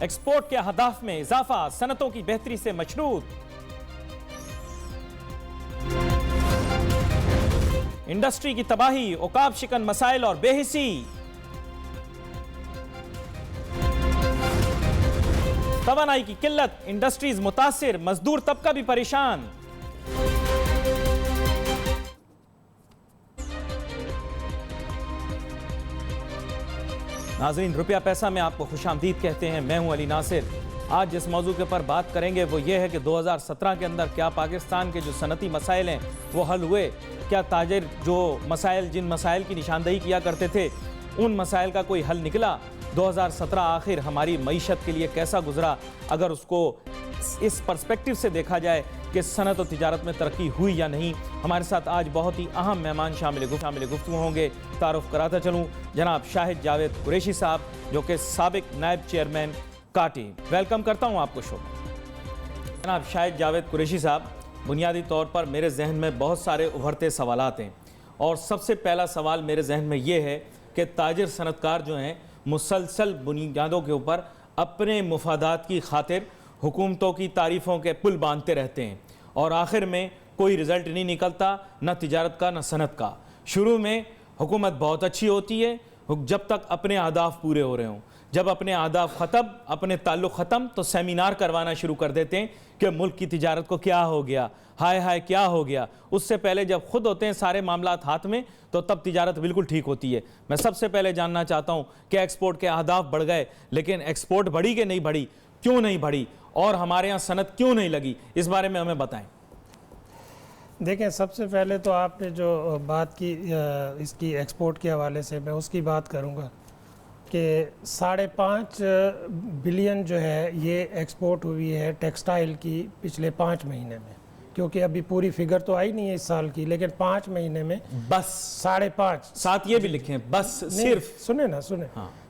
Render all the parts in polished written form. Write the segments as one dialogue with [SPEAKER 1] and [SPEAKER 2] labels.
[SPEAKER 1] Export के अहदाफ में इजाफा, सनतों की बेहतरी से मशरूत। इंडस्ट्री की तबाही, औकाब शिकन मसाइल और बेहिसी। तवानाई की किल्लत, इंडस्ट्रीज मुतासिर, मजदूर तबका भी परेशान। नाजरीन, रुपया पैसा में आपको खुशामदीद कहते हैं। मैं हूं अली नासिर। आज जिस मौजू के ऊपर बात करेंगे वो ये है कि 2017 के अंदर क्या पाकिस्तान के जो सनती मसाइल हैं वो हल हुए? क्या ताजिर जो मसाइल, जिन मसाइल की निशानदही किया करते थे, उन मसाइल का कोई हल निकला? 2017 आखिर हमारी मईशत के लिए कैसा गुजरा, अगर उसको इस पर्सपेक्टिव से देखा जाए कि सनत और तिजारत में तरक्की हुई या नहीं? हमारे साथ आज बहुत ही अहम मेहमान शामिल गुफ्तगू होंगे। तारुफ कराता चलूँ, जनाब शाहिद जावेद कुरैशी साहब, जो कि साबिक नायब चेयरमैन काटी। वेलकम करता हूँ आपको शो। जनाब शाहिद जावेद कुरैशी साहब, बुनियादी तौर पर मेरे जहन में बहुत सारे उभरते सवालात हैं, और सबसे पहला सवाल मेरे जहन में ये है कि ताजिर सनतकार जो हैं मुसलसल बुनियादों के ऊपर अपने मुफादात की खातिर हुकूमतों की तारीफ़ों के पुल बांधते रहते हैं, और आखिर में कोई रिज़ल्ट नहीं निकलता, न तिजारत का न सनत का। शुरू में हुकूमत बहुत अच्छी होती है जब तक अपने अहदाफ पूरे हो रहे हों। जब अपने अहदाफ ख़त्म, अपने ताल्लुक़ ख़त्म, तो सेमिनार करवाना शुरू कर देते हैं कि मुल्क की तिजारत को क्या हो गया, हाय हाय क्या हो गया। उससे पहले जब खुद होते हैं सारे मामलात हाथ में, तो तब तिजारत बिल्कुल ठीक होती है। मैं सबसे पहले जानना चाहता हूँ कि एक्सपोर्ट के अहदाफ बढ़ गए, लेकिन एक्सपोर्ट बढ़ी कि नहीं बढ़ी, क्यों नहीं बढ़ी, और हमारे यहाँ सनत क्यों नहीं लगी, इस बारे में हमें बताएं।
[SPEAKER 2] देखें, सबसे पहले तो आपने जो बात की इसकी एक्सपोर्ट के हवाले से, मैं उसकी बात करूँगा कि 5.5 बिलियन जो है ये एक्सपोर्ट हुई है टेक्सटाइल की पिछले 5 महीने में, क्योंकि अभी पूरी फिगर तो आई नहीं है इस साल की, लेकिन 5 महीने में
[SPEAKER 1] बस
[SPEAKER 2] 5.5,
[SPEAKER 1] साथ ये भी लिखें बस, सिर्फ
[SPEAKER 2] सुने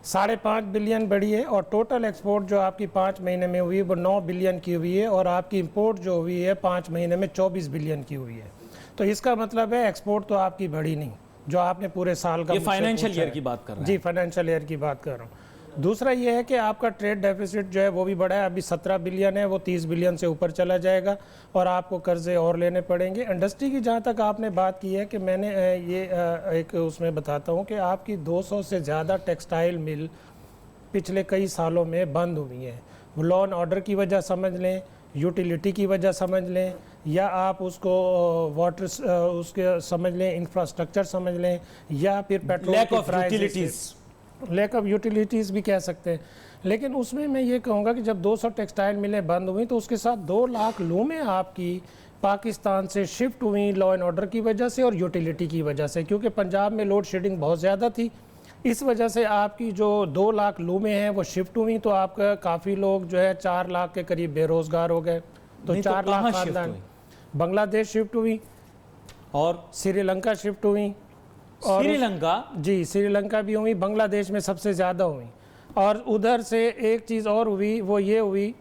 [SPEAKER 2] 5.5 बिलियन बढ़ी है, और टोटल एक्सपोर्ट जो आपकी 5 महीने में हुई है वो 9 बिलियन की हुई है, और आपकी इंपोर्ट जो हुई है 5 महीने में 24 बिलियन की हुई है। तो इसका मतलब है एक्सपोर्ट तो आपकी बढ़ी नहीं, जो आपने पूरे साल का।
[SPEAKER 1] ये फाइनेंशियल ईयर की बात कर रहे हैं?
[SPEAKER 2] जी, फाइनेंशियल ईयर की बात कर रहा हूँ। दूसरा ये है कि आपका ट्रेड डेफिसिट जो है वो भी बढ़ा है, अभी 17 बिलियन है, वो 30 बिलियन से ऊपर चला जाएगा, और आपको कर्जे और लेने पड़ेंगे। इंडस्ट्री की जहाँ तक आपने बात की है, कि मैंने ये एक उसमें बताता हूँ कि आपकी 200 से ज़्यादा टेक्सटाइल मिल पिछले कई सालों में बंद हुई हैं। वो लॉ एंड ऑर्डर की वजह समझ लें, यूटिलिटी की वजह समझ लें, या आप उसको वाटर उसके समझ लें, इंफ्रास्ट्रक्चर समझ लें, या फिर पेट्रोल लैक ऑफ यूटिलिटीज़ भी कह सकते हैं। लेकिन उसमें मैं ये कहूँगा कि जब 200 टेक्सटाइल मिलें बंद हुई, तो उसके साथ 2 लाख लूमें आपकी पाकिस्तान से शिफ्ट हुई लॉ एंड ऑर्डर की वजह से और यूटिलिटी की वजह से, क्योंकि पंजाब में लोड शेडिंग बहुत ज़्यादा थी। इस वजह से आपकी जो 2 लाख लूमें हैं वो शिफ्ट हुई, तो आपका काफ़ी लोग जो है 4 लाख के करीब बेरोज़गार हो गए। तो 4 लाख खानदान बांग्लादेश शिफ्ट हुई, और श्रीलंका शिफ्ट हुई, और
[SPEAKER 1] श्रीलंका,
[SPEAKER 2] जी श्रीलंका भी हुई, बांग्लादेश में सबसे ज़्यादा हुई। और उधर से एक चीज़ और हुई, वो ये हुई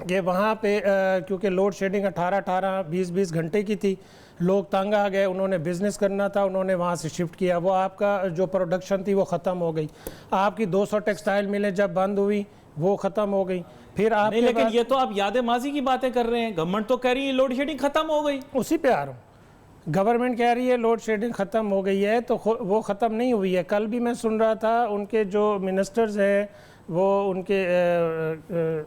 [SPEAKER 2] कि वहाँ पे क्योंकि लोड शेडिंग 18-18, 20-20 घंटे की थी, लोग तंग आ गए, उन्होंने बिज़नेस करना था, उन्होंने वहाँ से शिफ्ट किया, वो आपका जो प्रोडक्शन थी वो ख़त्म हो गई। आपकी 200 टेक्सटाइल मिलें जब बंद हुई वो ख़त्म हो गई। फिर आप
[SPEAKER 1] नहीं, लेकिन ये तो आप याद माजी की बातें कर रहे हैं। गवर्नमेंट तो कह रही है लोड शेडिंग ख़त्म हो गई।
[SPEAKER 2] उसी पे आ रहा हूँ। गवर्नमेंट कह रही है लोड शेडिंग ख़त्म हो गई है, तो वो ख़त्म नहीं हुई है। कल भी मैं सुन रहा था, उनके जो मिनिस्टर्स हैं वो उनके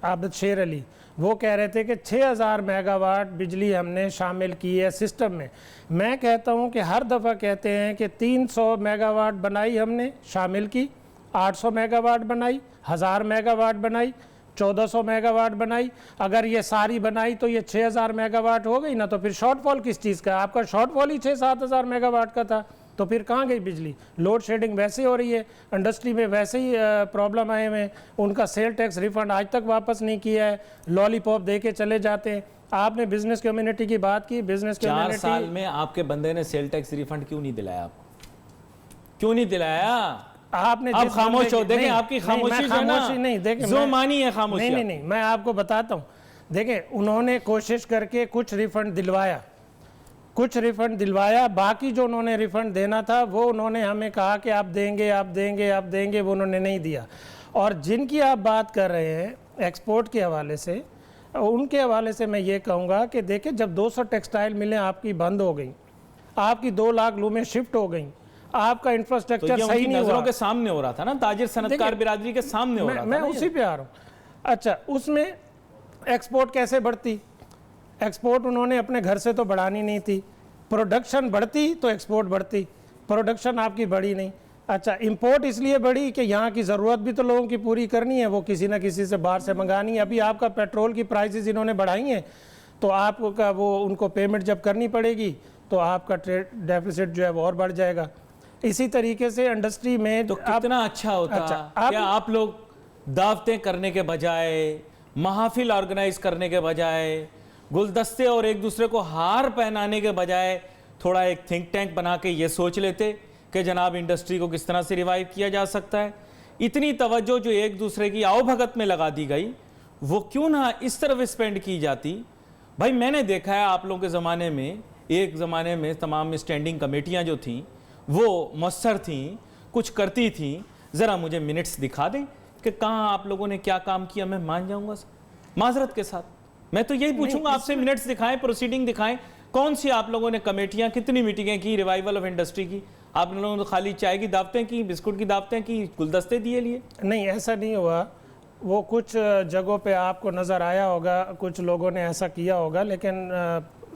[SPEAKER 2] आबिद शेर अली, वो कह रहे थे कि 6000 मेगावाट बिजली हमने शामिल की है सिस्टम में। मैं कहता हूं कि हर दफ़ा कहते हैं कि 300 मेगावाट बनाई हमने, शामिल की, 800 मेगावाट बनाई, 1000 मेगावाट बनाई, 1400 मेगावाट बनाई। अगर ये सारी बनाई तो ये 6000 मेगावाट हो गई ना, तो फिर शॉर्टफॉल किस चीज़ का? आपका शॉर्टफॉल ही 6-7 हज़ार मेगावाट का था, तो फिर कहाँ गई बिजली? लोड शेडिंग वैसे हो रही है, इंडस्ट्री में वैसे ही प्रॉब्लम आए हुए हैं, उनका सेल टैक्स रिफंड आज तक वापस नहीं किया है, लॉलीपॉप दे के चले जाते हैं। आपने बिजनेस कम्युनिटी की बात की, बिजनेस कम्युनिटी
[SPEAKER 1] 4 साल में आपके बंदे ने सेल टैक्स रिफंड क्यों नहीं दिलाया? आपको क्यों नहीं दिलाया?
[SPEAKER 2] आपने
[SPEAKER 1] आप खामोश हो। देखें, आपकी खामोशी
[SPEAKER 2] नहीं, देखें
[SPEAKER 1] जो मानी है खामोशी।
[SPEAKER 2] नहीं, मैं आपको बताता हूँ। देखें, उन्होंने कोशिश करके कुछ रिफंड दिलवाया, बाकी जो उन्होंने रिफंड देना था वो उन्होंने हमें कहा कि आप देंगे, वो उन्होंने नहीं दिया। और जिनकी आप बात कर रहे हैं, एक्सपोर्ट के हवाले से, उनके हवाले से मैं ये कहूँगा कि देखिए, जब 200 टेक्सटाइल मिलें आपकी बंद हो गई, आपकी 2 लाख लूमें शिफ्ट हो गई, आपका इंफ्रास्ट्रक्चर
[SPEAKER 1] तो
[SPEAKER 2] सही नहीं
[SPEAKER 1] नजरों
[SPEAKER 2] हुआ।
[SPEAKER 1] के सामने हो रहा था ना, ताजिर सनतकार बिरादरी के सामने हो रहा था।
[SPEAKER 2] मैं उसी पे आ रहा हूँ। अच्छा, उसमें एक्सपोर्ट कैसे बढ़ती? एक्सपोर्ट उन्होंने अपने घर से तो बढ़ानी नहीं थी, प्रोडक्शन बढ़ती तो एक्सपोर्ट बढ़ती, प्रोडक्शन आपकी बढ़ी नहीं। अच्छा, इंपोर्ट इसलिए बढ़ी कि यहाँ की ज़रूरत भी तो लोगों की पूरी करनी है, वो किसी ना किसी से बाहर से मंगानी है। अभी आपका पेट्रोल की प्राइसेस इन्होंने बढ़ाई हैं, तो आपका वो उनको पेमेंट जब करनी पड़ेगी तो आपका ट्रेड डेफिसिट जो है वो और बढ़ जाएगा। इसी तरीके से इंडस्ट्री में
[SPEAKER 1] तो कितना अच्छा होता। क्या आप लोग दावतें करने के बजाय, महफिल ऑर्गेनाइज करने के बजाय, गुलदस्ते और एक दूसरे को हार पहनाने के बजाय थोड़ा एक थिंक टैंक बना के ये सोच लेते कि जनाब इंडस्ट्री को किस तरह से रिवाइव किया जा सकता है? इतनी तवज्जो जो एक दूसरे की आवभगत में लगा दी गई, वो क्यों ना इस तरफ स्पेंड की जाती? भाई मैंने देखा है आप लोगों के ज़माने में, एक ज़माने में तमाम स्टैंडिंग कमेटियाँ जो थीं वो मौसर थीं, कुछ करती थीं। ज़रा मुझे मिनट्स दिखा दें कि कहाँ आप लोगों ने क्या काम किया, मैं मान जाऊँगा माजरत के साथ। मैं तो यही पूछूंगा आपसे, मिनट्स दिखाएं, प्रोसीडिंग दिखाएं, कौन सी आप लोगों ने कमेटियां, कितनी मीटिंगें की रिवाइवल ऑफ इंडस्ट्री की? आप लोगों ने तो खाली चाय की दावतें की, बिस्कुट की दावतें की, गुलदस्ते दिए लिए।
[SPEAKER 2] नहीं, ऐसा नहीं हुआ। वो कुछ जगहों पे आपको नज़र आया होगा, कुछ लोगों ने ऐसा किया होगा, लेकिन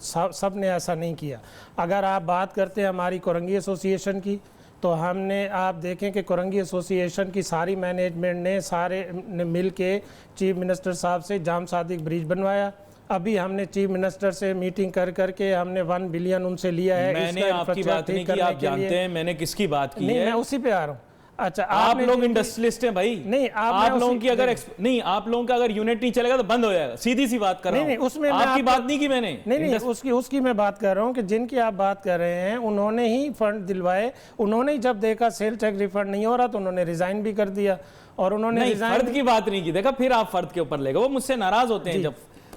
[SPEAKER 2] सब ने ऐसा नहीं किया। अगर आप बात करते हैं हमारी कोरंगी एसोसिएशन की, तो हमने, आप देखें कि कोरंगी एसोसिएशन की सारी मैनेजमेंट ने, सारे ने मिल के चीफ मिनिस्टर साहब से जाम सादिक ब्रिज बनवाया। अभी हमने चीफ मिनिस्टर से मीटिंग कर करके हमने 1 बिलियन उनसे लिया है।
[SPEAKER 1] मैंने आपकी बात नहीं की, आप जानते हैं मैंने किसकी बात की
[SPEAKER 2] नहीं,
[SPEAKER 1] है।
[SPEAKER 2] मैं उसी पे आ रहा हूँ। अच्छा,
[SPEAKER 1] आप लोग इंडस्ट्रियलिस्ट हैं भाई।
[SPEAKER 2] नहीं,
[SPEAKER 1] आप लोगों की अगर नहीं, आप लोगों का अगर यूनिट नहीं चलेगा तो बंद हो जाएगा, सीधी सी बात कर रहा हूं।
[SPEAKER 2] नहीं, उसमें
[SPEAKER 1] आपकी बात नहीं की मैंने।
[SPEAKER 2] नहीं, उसकी मैं बात कर रहा हूं कि जिनकी आप बात कर रहे हैं उन्होंने ही फंड दिलवाए। उन्होंने ही जब देखा सेल टैक्स रिफंड नहीं हो रहा तो उन्होंने रिजाइन भी कर दिया। और उन्होंने
[SPEAKER 1] फर्द की बात नहीं की, देखा फिर आप फर्द के ऊपर ले गए, वो मुझसे नाराज होते हैं जब।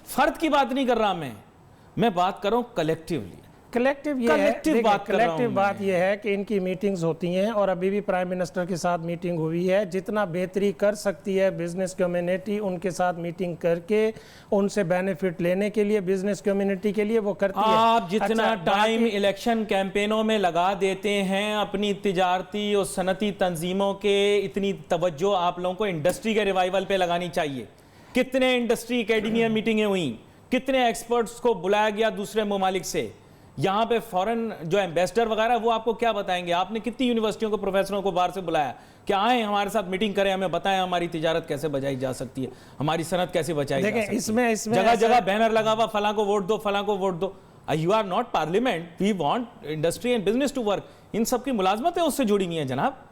[SPEAKER 1] फर्द की बात नहीं कर रहा मैं बात कर रहा हूं कलेक्टिवली।
[SPEAKER 2] कलेक्टिव बात यह है कि इनकी मीटिंग्स होती हैं और अभी भी प्राइम मिनिस्टर के साथ मीटिंग हुई है। जितना बेहतरी कर सकती है बिजनेस कम्युनिटी, उनके साथ मीटिंग करके उनसे बेनिफिट लेने के लिए, बिजनेस कम्युनिटी के लिए वो करती है।
[SPEAKER 1] आप जितना टाइम इलेक्शन कैंपेनों में लगा देते हैं अपनी तिजारती और सनती तंजीमों के, इतनी तवज्जो आप लोगों को इंडस्ट्री के रिवाइवल पे लगानी चाहिए। कितने इंडस्ट्री एकेडमिया मीटिंगें हुई, कितने एक्सपर्ट्स को बुलाया गया दूसरे ममालिक से, यहाँ पे फॉरेन जो एम्बेसडर वगैरह वो आपको क्या बताएंगे? आपने कितनी यूनिवर्सिटियों को, प्रोफेसरों को बाहर से बुलाया कि आए हमारे साथ मीटिंग करें, हमें बताएं हमारी तिजारत कैसे बचाई जा सकती है, हमारी सनत कैसे बचाई जा सकती है।
[SPEAKER 2] इसमें
[SPEAKER 1] जगह जगह बैनर लगा हुआ, फलां को वोट दो, फलां को वोट दो। You are not parliament, we want industry and business to work. इन सब की मुलाजमतें उससे जुड़ी हुई हैं जनाब।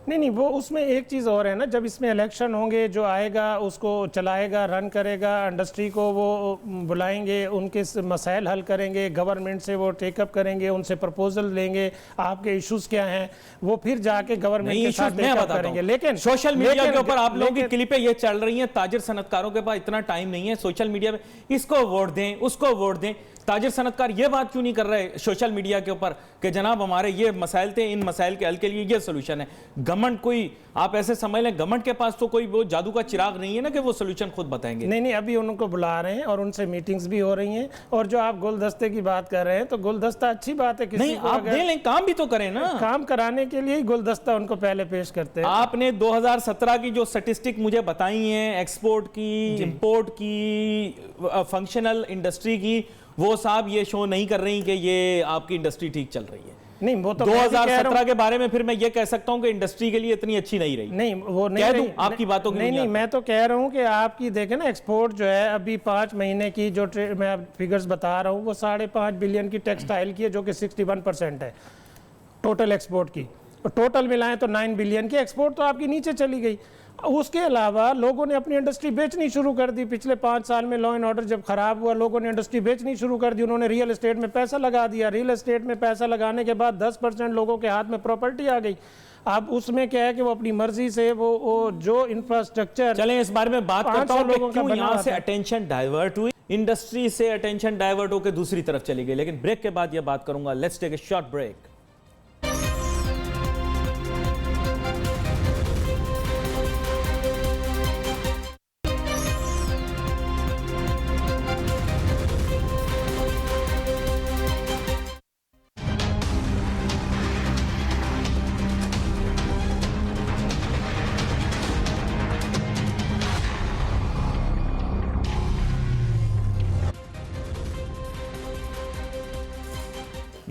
[SPEAKER 2] नहीं, वो उसमें एक चीज़ और है ना, जब इसमें इलेक्शन होंगे, जो आएगा उसको चलाएगा, रन करेगा, इंडस्ट्री को वो बुलाएंगे, उनके मसाइल हल करेंगे, गवर्नमेंट से वो टेकअप करेंगे, उनसे प्रपोजल लेंगे, आपके इश्यूज क्या हैं, वो फिर जाके गवर्नमेंट के साथ टेकअप करेंगे। लेकिन
[SPEAKER 1] सोशल मीडिया के ऊपर आप लोगों की क्लिपें ये चल रही हैं, ताजिर सनतकारों के पास इतना टाइम नहीं है सोशल मीडिया पे इसको वोट दें, उसको वोट दें। ताजिर सनतकार ये बात क्यों नहीं कर रहे सोशल मीडिया के ऊपर कि जनाब हमारे ये मसाइल थे, इन मसाइल के हल के लिए ये सोल्यूशन है? गवर्नमेंट कोई, आप ऐसे समझ लें गवर्नमेंट के पास तो कोई वो जादू का चिराग नहीं है ना कि वो सोल्यूशन खुद बताएंगे।
[SPEAKER 2] नहीं, अभी उनको बुला रहे हैं और उनसे मीटिंग्स भी हो रही हैं। और जो आप गुलदस्ते की बात कर रहे हैं, तो गुलदस्ता अच्छी बात है, किसी
[SPEAKER 1] नहीं आप दे लें, काम भी तो करें ना।
[SPEAKER 2] काम कराने के लिए गुलदस्ता उनको पहले पेश करते हैं।
[SPEAKER 1] आपने 2017 की जो स्टैटिस्टिक मुझे बताई है, एक्सपोर्ट की, इंपोर्ट की, फंक्शनल इंडस्ट्री की, वो साहब ये शो नहीं कर रही कि ये आपकी इंडस्ट्री ठीक चल रही है।
[SPEAKER 2] नहीं, वो तो
[SPEAKER 1] 2017 के बारे में फिर मैं ये कह सकता हूं कि इंडस्ट्री के लिए इतनी अच्छी नहीं रही।
[SPEAKER 2] नहीं, वो नहीं
[SPEAKER 1] कह दूं आपकी बातों की
[SPEAKER 2] नहीं, मैं तो कह रहा हूं कि आपकी देखें ना, एक्सपोर्ट जो है अभी 5 महीने की जो मैं फिगर्स बता रहा हूं, वो 5.5 बिलियन की टेक्सटाइल की है, जो कि 61% है टोटल एक्सपोर्ट की। टोटल मिलाएं तो 9 बिलियन की एक्सपोर्ट तो आपकी नीचे चली गई। उसके अलावा लोगों ने अपनी इंडस्ट्री बेचनी शुरू कर दी। पिछले 5 साल में लॉ एंड ऑर्डर जब खराब हुआ, लोगों ने इंडस्ट्री बेचनी शुरू कर दी। उन्होंने रियल एस्टेट में पैसा लगा दिया। रियल एस्टेट में पैसा लगाने के बाद 10% लोगों के हाथ में प्रॉपर्टी आ गई। अब उसमें क्या है कि वो अपनी मर्जी से वो जो इंफ्रास्ट्रक्चर,
[SPEAKER 1] चलें इस बारे में बात करता हूं कि क्यों यहां से अटेंशन डाइवर्ट हुई, इंडस्ट्री से अटेंशन डाइवर्ट होकर दूसरी तरफ चली गई। लेकिन ब्रेक के बाद यह बात करूंगा। Let's take a short break.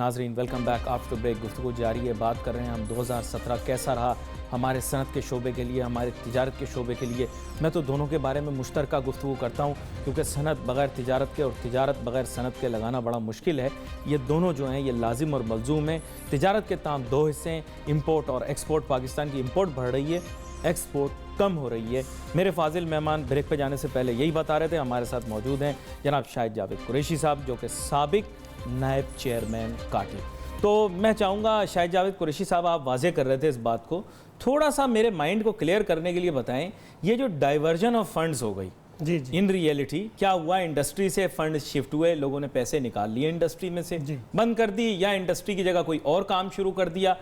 [SPEAKER 1] नाजरीन वेलकम बैक। आफ्टर ब्रेक गुफ्तगू जारी है। बात कर रहे हैं हम 2017 कैसा रहा हमारे सनत के शोबे के लिए, हमारे तिजारत के शोबे के लिए। मैं तो दोनों के बारे में मुश्तरका गुफ्तगू करता हूँ क्योंकि सनत बग़ैर तिजारत के और तिजारत बग़ैर सनत के लगाना बड़ा मुश्किल है। ये दोनों जो हैं ये लाजिम और मलजूम हैं। तिजारत के तमाम दो हिस्से हैं, इम्पोर्ट और एक्सपोर्ट। पाकिस्तान की इम्पोर्ट बढ़ रही है, एक्सपोर्ट कम हो रही है। मेरे फाजिल मेहमान ब्रेक पे जाने से पहले यही बता रहे थे। हमारे साथ मौजूद हैं जनाब शाहिद जावेद कुरैशी साहब, जो कि साबिक नायब चेयरमैन काटी। तो मैं चाहूँगा शाहिद जावेद कुरैशी साहब, आप वाजे कर रहे थे इस बात को, थोड़ा सा मेरे माइंड को क्लियर करने के लिए बताएं। ये जो डाइवर्जन ऑफ फंड्स हो गई
[SPEAKER 2] जी जी,
[SPEAKER 1] इन रियलिटी क्या हुआ? इंडस्ट्री से फंड शिफ्ट हुए, लोगों ने पैसे निकाल लिए इंडस्ट्री में से, बंद कर दी, या इंडस्ट्री की जगह कोई और काम शुरू कर दिया?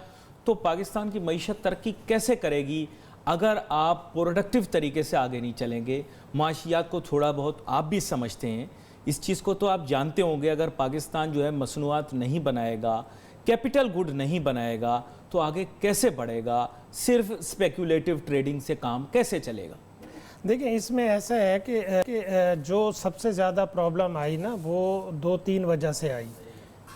[SPEAKER 1] तो पाकिस्तान की मईशत तरक्की कैसे करेगी अगर आप प्रोडक्टिव तरीके से आगे नहीं चलेंगे? माशियात को थोड़ा बहुत आप भी समझते हैं, इस चीज़ को तो आप जानते होंगे। अगर पाकिस्तान जो है मसनूआत नहीं बनाएगा, कैपिटल गुड नहीं बनाएगा, तो आगे कैसे बढ़ेगा? सिर्फ स्पेकुलेटिव ट्रेडिंग से काम कैसे चलेगा?
[SPEAKER 2] देखिए इसमें ऐसा है कि जो सबसे ज़्यादा प्रॉब्लम आई ना, वो 2-3 वजह से आई।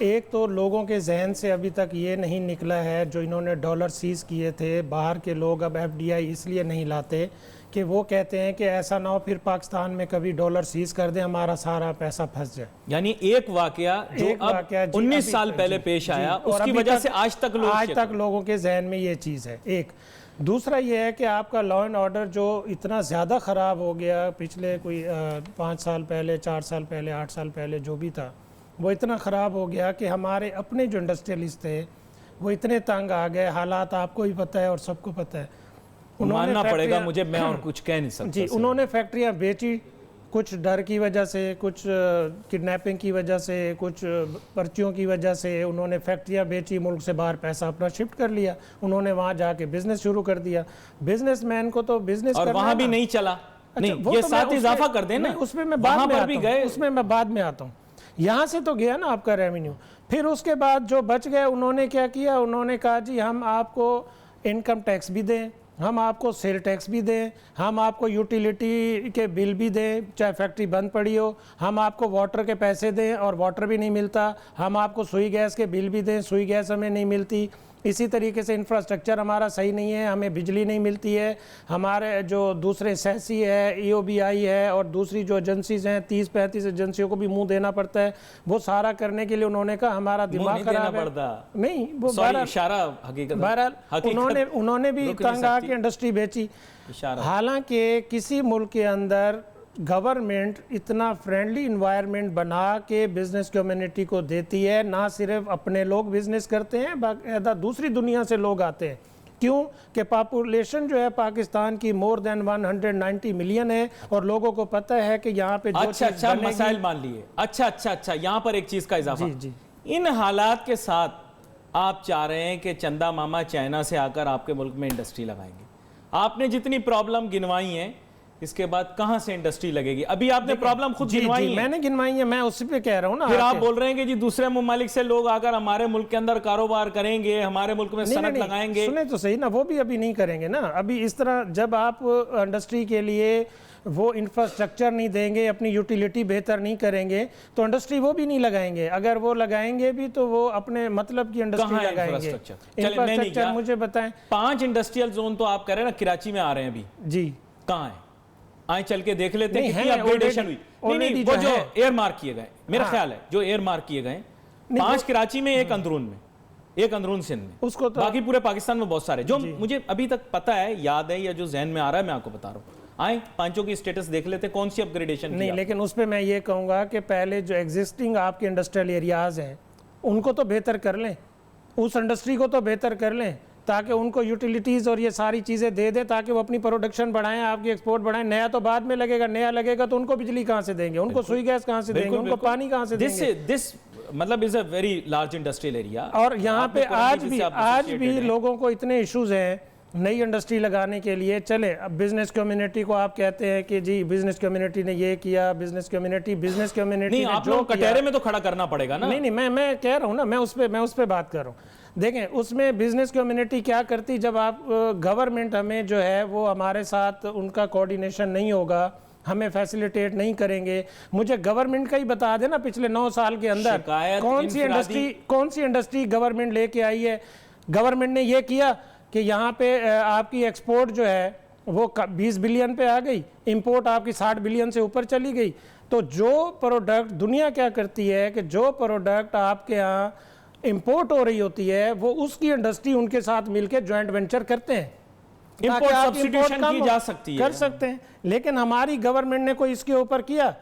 [SPEAKER 2] एक तो लोगों के जहन से अभी तक ये नहीं निकला है, जो इन्होंने डॉलर सीज़ किए थे, बाहर के लोग अब FDI इसलिए नहीं लाते कि वो कहते हैं कि ऐसा ना हो फिर पाकिस्तान में कभी डॉलर सीज़ कर दे, हमारा सारा पैसा फंस जाए।
[SPEAKER 1] यानी एक वाकया जो अब 19 साल पहले पेश आया, उसकी वजह से आज तक
[SPEAKER 2] लोगों के जहन में ये चीज़ है। एक दूसरा ये है कि आपका लॉ एंड ऑर्डर जो इतना ज़्यादा ख़राब हो गया पिछले कोई 5 साल पहले, 4 साल पहले, 8 साल पहले जो भी था, वो इतना ख़राब हो गया कि हमारे अपने जो इंडस्ट्रियलिस्ट थे वो इतने तंग आ गए। हालात आपको भी पता है और सबको पता है।
[SPEAKER 1] मानना पड़ेगा मुझे, मैं और कुछ कह नहीं सकता
[SPEAKER 2] जी। उन्होंने फैक्ट्रियां बेची, कुछ डर की वजह से, कुछ किडनैपिंग की वजह से, कुछ पर्चियों की वजह से उन्होंने फैक्ट्रियां बेची, मुल्क से बाहर पैसा अपना शिफ्ट कर लिया। उन्होंने वहां जाके बिजनेस शुरू कर दिया। बिजनेसमैन को तो बिजनेस
[SPEAKER 1] और वहां भी नहीं चला। नहीं, ये साथ इजाफा कर देना,
[SPEAKER 2] उसमें मैं बाद में आता हूँ। यहाँ से तो गया ना आपका रेवेन्यू। फिर उसके बाद जो बच गए उन्होंने क्या किया? उन्होंने कहा जी हम आपको इनकम टैक्स भी दें, हम आपको सेल टैक्स भी दें, हम आपको यूटिलिटी के बिल भी दें, चाहे फैक्ट्री बंद पड़ी हो, हम आपको वाटर के पैसे दें और वाटर भी नहीं मिलता, हम आपको सुई गैस के बिल भी दें, सुई गैस हमें नहीं मिलती। इसी तरीके से इंफ्रास्ट्रक्चर हमारा सही नहीं है, हमें बिजली नहीं मिलती है, हमारे जो दूसरे सहसी है, EOBI है और दूसरी जो एजेंसीज हैं 30-35 एजेंसियों को भी मुंह देना पड़ता है। वो सारा करने के लिए उन्होंने कहा हमारा दिमाग खराब है। नहीं, वो बहरहाल उन्होंने भी तंग आके इंडस्ट्री बेची। हालांकि किसी मुल्क के अंदर गवर्नमेंट इतना फ्रेंडली इन्वायरमेंट बना के बिजनेस कम्युनिटी को देती है, ना सिर्फ अपने लोग बिजनेस करते हैं, बाकायदा दूसरी दुनिया से लोग आते हैं। क्यों? कि पॉपुलेशन जो है पाकिस्तान की मोर देन 190 मिलियन है और लोगों को पता है कि यहाँ पे जो
[SPEAKER 1] अच्छा मसाइल मान लिए। अच्छा यहाँ पर एक चीज का इजाफा।
[SPEAKER 2] जी।
[SPEAKER 1] इन हालात के साथ आप चाह रहे हैं कि चंदा मामा चाइना से आकर आपके मुल्क में इंडस्ट्री लगाएंगे। आपने जितनी प्रॉब्लम गिनवाई है, इसके बाद कहां से इंडस्ट्री लगेगी? अभी आपने प्रॉब्लम खुद गिनवाई है।
[SPEAKER 2] मैंने गिनवाई है, मैं उसी पे कह रहा हूं ना।
[SPEAKER 1] फिर आप बोल रहे हैं कि जी दूसरे मुमालिक से लोग आकर हमारे मुल्क के अंदर कारोबार करेंगे, हमारे मुल्क में सनत लगाएंगे।
[SPEAKER 2] सुने तो सही ना, वो भी अभी नहीं करेंगे ना। अभी इस तरह जब आप इंडस्ट्री के लिए वो इंफ्रास्ट्रक्चर नहीं देंगे, अपनी यूटिलिटी बेहतर नहीं करेंगे, तो इंडस्ट्री वो भी नहीं लगाएंगे। अगर वो लगाएंगे भी तो वो अपने मतलब की इंडस्ट्री लगाएंगे। इंफ्रास्ट्रक्चर मुझे बताएं।
[SPEAKER 1] 5 इंडस्ट्रियल जोन तो आप कह रहे हैं ना कराची में आ रहे हैं अभी।
[SPEAKER 2] जी,
[SPEAKER 1] कहाँ है? आए चल के देख लेते हैं कितनी अपग्रेडेशन हुई। नहीं, वो जो एयर मार्क किए गए, मेरा ख्याल है जो एयर मार्क किए गए 5 कराची में, एक अंदरून में, एक अंदरून सिंध में, उसको तो बाकी पूरे पाकिस्तान में बहुत सारे जो मुझे अभी तक पता है, याद है, या जो जहन में आ रहा है मैं आपको बता रहा हूँ। आए 5 की स्टेटस देख लेते कौन सी अपग्रेडेशन
[SPEAKER 2] नहीं। लेकिन उस पर मैं ये कहूँगा कि पहले जो एग्जिस्टिंग आपके इंडस्ट्रियल एरियाज हैं उनको तो बेहतर कर लें, उस इंडस्ट्री को तो बेहतर कर लें ताकि उनको यूटिलिटीज़ और ये सारी चीज़ें दे दे ताकि वो अपनी प्रोडक्शन बढ़ाएं, आपकी एक्सपोर्ट बढ़ाएं। नया तो बाद में लगेगा, नया लगेगा तो उनको बिजली कहाँ से देंगे, उनको सुई गैस कहाँ से देंगे, उनको पानी कहाँ से देंगे?
[SPEAKER 1] दिस मतलब is a very large industrial area.
[SPEAKER 2] और यहाँ पे आज भी लोगों को इतने इश्यूज हैं नई इंडस्ट्री लगाने के लिए। चले अब बिजनेस कम्युनिटी को आप कहते हैं कि जी बिजनेस कम्युनिटी ने ये किया, बिजनेस कम्युनिटी
[SPEAKER 1] नहीं, आप लोग कटहरे में तो खड़ा करना पड़ेगा ना।
[SPEAKER 2] नहीं, मैं कह रहा हूँ ना, मैं उस पर बात कर रहा हूँ। देखें उसमें बिजनेस कम्युनिटी क्या करती, जब आप गवर्नमेंट हमें जो है वो हमारे साथ उनका कोऑर्डिनेशन नहीं होगा, हमें फैसिलिटेट नहीं करेंगे। मुझे गवर्नमेंट का ही बता देना पिछले 9 साल के अंदर
[SPEAKER 1] शिकायत
[SPEAKER 2] कौन सी इंडस्ट्री गवर्नमेंट लेके आई है। गवर्नमेंट ने ये किया कि यहाँ पे आपकी एक्सपोर्ट जो है वो 20 बिलियन पे आ गई, इंपोर्ट आपकी 60 बिलियन से ऊपर चली गई। तो जो प्रोडक्ट दुनिया क्या करती है कि जो प्रोडक्ट आपके यहाँ इंपोर्ट हो रही होती है वो उसकी इंडस्ट्री उनके साथ मिलकर जॉइंट वेंचर करते हैं,
[SPEAKER 1] इंपोर्ट सब्स्टिट्यूशन की जा सकती है,
[SPEAKER 2] कर सकते हैं। लेकिन हमारी गवर्नमेंट ने कोई इसके ऊपर किया,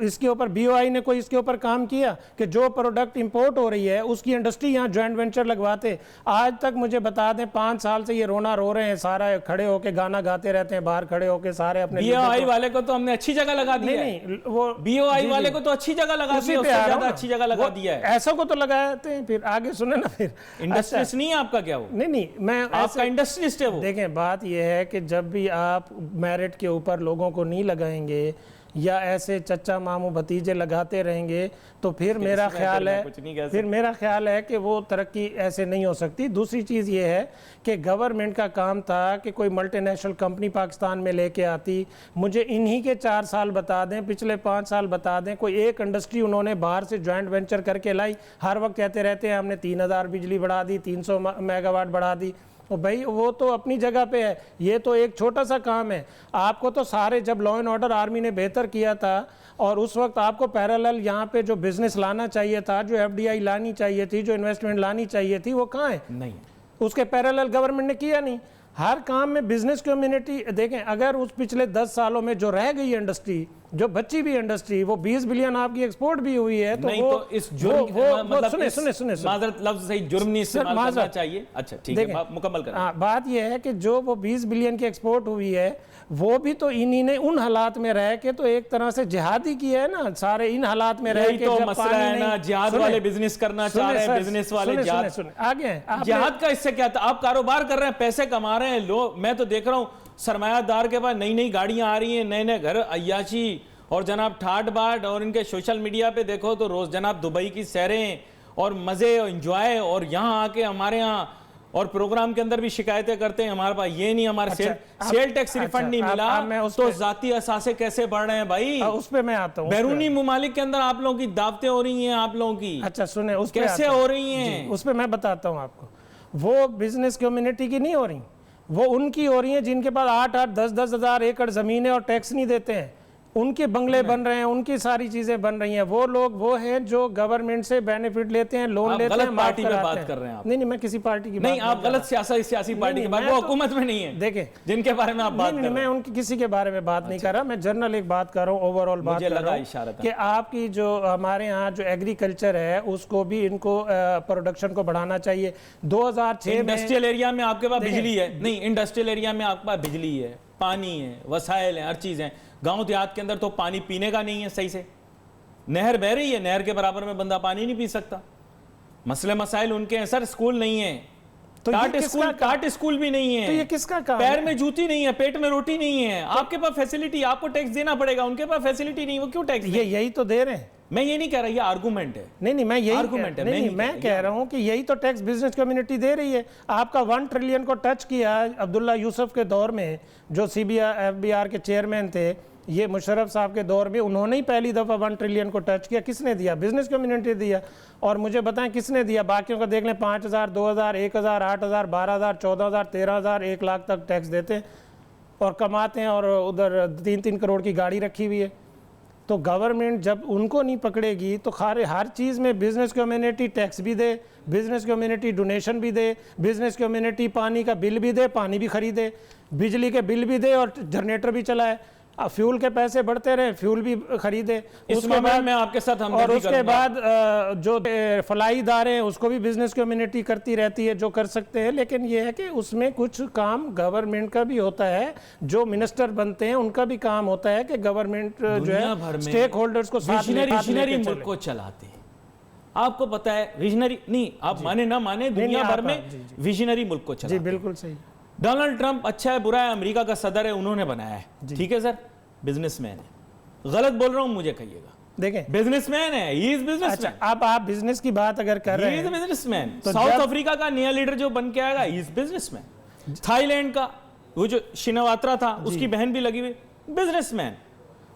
[SPEAKER 2] इसके ऊपर बीओआई ने कोई इसके ऊपर काम किया कि जो प्रोडक्ट इंपोर्ट हो रही है उसकी इंडस्ट्री यहाँ जॉइंट वेंचर लगवाते। आज तक मुझे बता दें 5 साल से ये रोना रो रहे हैं, सारा खड़े होके गाना गाते रहते हैं, बाहर खड़े होके सारे अपने।
[SPEAKER 1] बीओआई वाले को तो हमने अच्छी जगह लगा दिया है।
[SPEAKER 2] नहीं, वो
[SPEAKER 1] बीओआई वाले को तो अच्छी जगह लगा दिया, उससे ज्यादा अच्छी जगह लगा दिया है।
[SPEAKER 2] ऐसा को तो लगाते हैं। फिर आगे सुने ना, फिर
[SPEAKER 1] इंडस्ट्रियलिस्ट नहीं है आपका क्या वो?
[SPEAKER 2] नहीं, मैं
[SPEAKER 1] आपका इंडस्ट्रियलिस्ट है वो।
[SPEAKER 2] देखें, बात यह है कि जब भी आप मेरिट के ऊपर लोगों को नहीं लगाएंगे या ऐसे चचा मामू भतीजे लगाते रहेंगे तो फिर मेरा ख्याल है कि वो तरक्की ऐसे नहीं हो सकती। दूसरी चीज़ ये है कि गवर्नमेंट का काम था कि कोई मल्टीनेशनल कंपनी पाकिस्तान में लेके आती। मुझे इन्हीं के 4 साल बता दें, पिछले 5 साल बता दें, कोई एक इंडस्ट्री उन्होंने बाहर से जॉइंट वेंचर करके लाई। हर वक्त कहते रहते हैं हमने 3000 बिजली बढ़ा दी, 300 मेगावाट बढ़ा दी। भाई वो तो अपनी जगह पे है, ये तो एक छोटा सा काम है। आपको तो सारे, जब लॉ एंड ऑर्डर आर्मी ने बेहतर किया था और उस वक्त आपको पैरेलल यहाँ पे जो बिजनेस लाना चाहिए था, जो एफडीआई लानी चाहिए थी, जो इन्वेस्टमेंट लानी चाहिए थी, वो कहाँ है?
[SPEAKER 1] नहीं,
[SPEAKER 2] उसके पैरेलल गवर्नमेंट ने किया नहीं। हर काम में बिजनेस कम्युनिटी देखें, अगर उस पिछले 10 सालों में जो रह गई इंडस्ट्री, जो बची भी इंडस्ट्री, वो 20 बिलियन आपकी एक्सपोर्ट भी हुई है, तो
[SPEAKER 1] नहीं
[SPEAKER 2] वो
[SPEAKER 1] तो इस जुर्म
[SPEAKER 2] सुने
[SPEAKER 1] माजरत लफ्ज सही जुर्म नहीं इस्तेमाल करना चाहिए। अच्छा ठीक है, मुकम्मल करें।
[SPEAKER 2] बात यह है कि जो वो 20 बिलियन की एक्सपोर्ट हुई है वो भी तो इन्हीं ने उन हालात में रह के तो एक तरह से जिहाद ही किया है ना। सारे इन हालात में रह के
[SPEAKER 1] तो मसला है ना, जिहाद वाले बिजनेस करना चाह रहे हैं, बिजनेस वाले
[SPEAKER 2] आगे
[SPEAKER 1] जिहाद का इससे क्या था? आप कारोबार कर रहे हैं, पैसे कमा रहे हैं लोग। मैं तो देख रहा हूं सरमायादार के पास नई नई गाड़ियां आ रही हैं, नए नए घर, अय्याशी और जनाब ठाट बाट, और इनके सोशल मीडिया पे देखो तो रोज जनाब दुबई की सैरें और मजे और एंजॉय, और यहाँ आके हमारे यहाँ और प्रोग्राम के अंदर भी शिकायतें करते हैं हमारे पास ये नहीं, हमारे सेल टैक्स रिफंड नहीं मिला, तो जाती असासे कैसे बढ़ रहे हैं भाई?
[SPEAKER 2] उस पे मैं आता हूँ।
[SPEAKER 1] बैरूनी मुमालिक के अंदर आप लोगों की दावतें हो रही हैं, आप लोगों की।
[SPEAKER 2] अच्छा सुने, उस
[SPEAKER 1] कैसे हो रही हैं?
[SPEAKER 2] उस पे मैं बताता हूँ आपको। वो बिजनेस कम्युनिटी की नहीं हो रही, वो उनकी हो रही है जिनके पास 8-8, 10-10 हजार एकड़ जमीन है और टैक्स नहीं देते हैं। उनके बंगले बन रहे हैं, उनकी सारी चीजें बन रही हैं। वो लोग वो हैं जो गवर्नमेंट से बेनिफिट लेते हैं, लोन लेते हैं।
[SPEAKER 1] गलत पार्टी में बात कर रहे हैं आप।
[SPEAKER 2] नहीं, मैं किसी पार्टी की
[SPEAKER 1] नहीं, आप गलत सियासी पार्टी की बात, वो हुकूमत में नहीं है।
[SPEAKER 2] देखें,
[SPEAKER 1] जिनके बारे में आप बात कर रहे हैं,
[SPEAKER 2] मैं उनकी किसी के बारे में बात नहीं कर रहा, मैं जनरल एक बात कर रहा हूँ, ओवरऑल बात कर रहा हूँ कि आपकी जो हमारे यहाँ जो एग्रीकल्चर है उसको भी इनको प्रोडक्शन को बढ़ाना चाहिए। 2006 में
[SPEAKER 1] इंडस्ट्रियल एरिया में आपके पास बिजली है नहीं, इंडस्ट्रियल एरिया में आपके पास बिजली है, पानी है, वसाइल है, हर चीज है। गांव देहात के अंदर तो पानी पीने का नहीं है सही से, नहर बह रही है, नहर के बराबर में बंदा पानी नहीं पी सकता। मसले मसाइल उनके हैं सर, स्कूल नहीं है, तो टाट स्कूल भी नहीं है,
[SPEAKER 2] तो ये किसका काम?
[SPEAKER 1] पैर में जूती नहीं है, पेट में रोटी नहीं है। आपके पास फैसिलिटी, आपको टैक्स देना पड़ेगा, उनके पास फैसिलिटी नहीं, वो क्यों टैक्स?
[SPEAKER 2] यही तो दे रहे हैं।
[SPEAKER 1] मैं ये नहीं कह रहा, ये आर्गुमेंट है।
[SPEAKER 2] नहीं, मैं यही
[SPEAKER 1] आर्गुमेंट है।
[SPEAKER 2] नहीं, मैं कह रहा हूं कि यही तो टैक्स बिजनेस कम्युनिटी दे रही है। आपका 1 ट्रिलियन को टच किया अब्दुल्ला यूसुफ के दौर में, जो CBR के चेयरमैन थे, ये मुशर्रफ साहब के दौर में उन्होंने ही पहली दफ़ा 1 ट्रिलियन को टच किया। किसने दिया? बिजनेस कम्युनिटी दिया। और मुझे बताएं किसने दिया? बाकियों का देख लें, 5000, 2000, 1000, 8000, 12000, 14000, 13000, 1 लाख तक टैक्स देते हैं और कमाते हैं, और उधर 3-3 करोड़ की गाड़ी रखी हुई है। तो गवर्नमेंट जब उनको नहीं पकड़ेगी तो हर चीज़ में बिजनेस कम्युनिटी टैक्स भी दे, बिजनेस कम्युनिटी डोनेशन भी दे, बिजनेस कम्युनिटी पानी का बिल भी दे, पानी भी खरीदे, बिजली के बिल भी दे और जनरेटर भी चलाए। फ्यूल के पैसे बढ़ते रहे, फ्यूल भी खरीदे।
[SPEAKER 1] उसके बाद मैं आपके साथ
[SPEAKER 2] और उसके बाद जो फलाई इदारे हैं उसको भी बिजनेस कम्युनिटी करती रहती है जो कर सकते हैं। लेकिन ये है कि उसमें कुछ काम गवर्नमेंट का भी होता है, जो मिनिस्टर बनते हैं उनका भी काम होता है कि गवर्नमेंट जो है स्टेक होल्डर्स को साथ
[SPEAKER 1] विजनरी मुल्क को चलाते हैं। आपको पता है विजनरी नहीं, आप माने ना माने, दुनिया भर में विजनरी मुल्क को चलाते हैं।
[SPEAKER 2] बिल्कुल सही।
[SPEAKER 1] डोनाल्ड ट्रंप अच्छा है बुरा है, अमेरिका का सदर है, उन्होंने बनाया है, ठीक है सर, बिजनेसमैन है। गलत बोल रहा हूं मुझे कहिएगा,
[SPEAKER 2] देखें
[SPEAKER 1] बिजनेसमैन है, ही इज बिजनेसमैन।
[SPEAKER 2] अच्छा, अब आप बिजनेस की बात अगर कर रहे हैं,
[SPEAKER 1] बिजनेसमैन। तो साउथ अफ्रीका का नया लीडर जो बन के आएगा, ही इज बिजनेसमैन। थाईलैंड का वो जो शिनावात्रा था, उसकी बहन भी लगी हुई, बिजनेसमैन।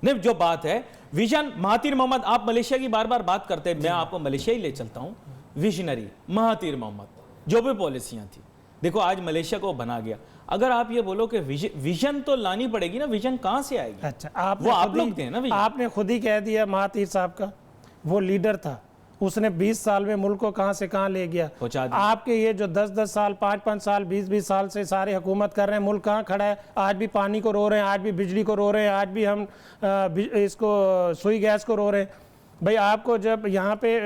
[SPEAKER 1] नहीं, जो बात है विजन, महातीर मोहम्मद, आप मलेशिया की बार बार बात करते हैं, मैं आपको मलेशिया ही ले चलता हूं। विजनरी महातीर मोहम्मद, जो भी पॉलिसियां थी, देखो आज मलेशिया को बना गया। अगर आप ये बोलो कि विजन तो लानी पड़ेगी ना, विजन कहां से आएगी?
[SPEAKER 2] अच्छा,
[SPEAKER 1] वो आप लोग थे ना विजन।
[SPEAKER 2] आपने खुद ही कह दिया महातीर साहब का वो लीडर था, उसने 20 साल में मुल्क को कहां से कहां ले गया। आपके ये जो 10-10 साल, 5-5 साल, 20-20 साल से सारे हुकूमत कर रहे हैं, मुल्क कहां खड़ा है? आज भी पानी को रो रहे हैं, आज भी बिजली को रो रहे हैं, आज भी हम इसको सुई गैस को रो रहे हैं। भाई आपको जब यहाँ पे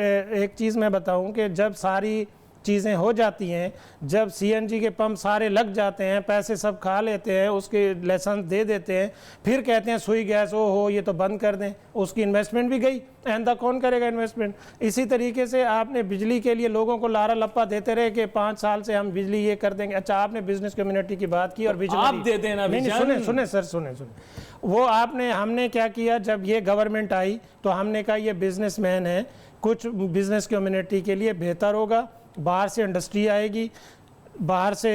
[SPEAKER 2] एक चीज़ मैं बताऊं कि जब सारी चीज़ें हो जाती हैं, जब सीएनजी के पंप सारे लग जाते हैं, पैसे सब खा लेते हैं, उसके लाइसेंस दे देते हैं, फिर कहते हैं सुई गैस हो ये तो बंद कर दें, उसकी इन्वेस्टमेंट भी गई, आइंदा कौन करेगा इन्वेस्टमेंट? इसी तरीके से आपने बिजली के लिए लोगों को लारा लप्पा देते रहे कि 5 साल से हम बिजली ये कर देंगे। अच्छा, आपने बिजनेस कम्युनिटी की बात की और बिजली
[SPEAKER 1] आप दे देना,
[SPEAKER 2] सुने सर, सुने वो आपने, हमने क्या किया, जब ये गवर्नमेंट आई तो हमने कहा ये बिजनेसमैन है, कुछ बिजनेस कम्युनिटी के लिए बेहतर होगा, बाहर से इंडस्ट्री आएगी, बाहर से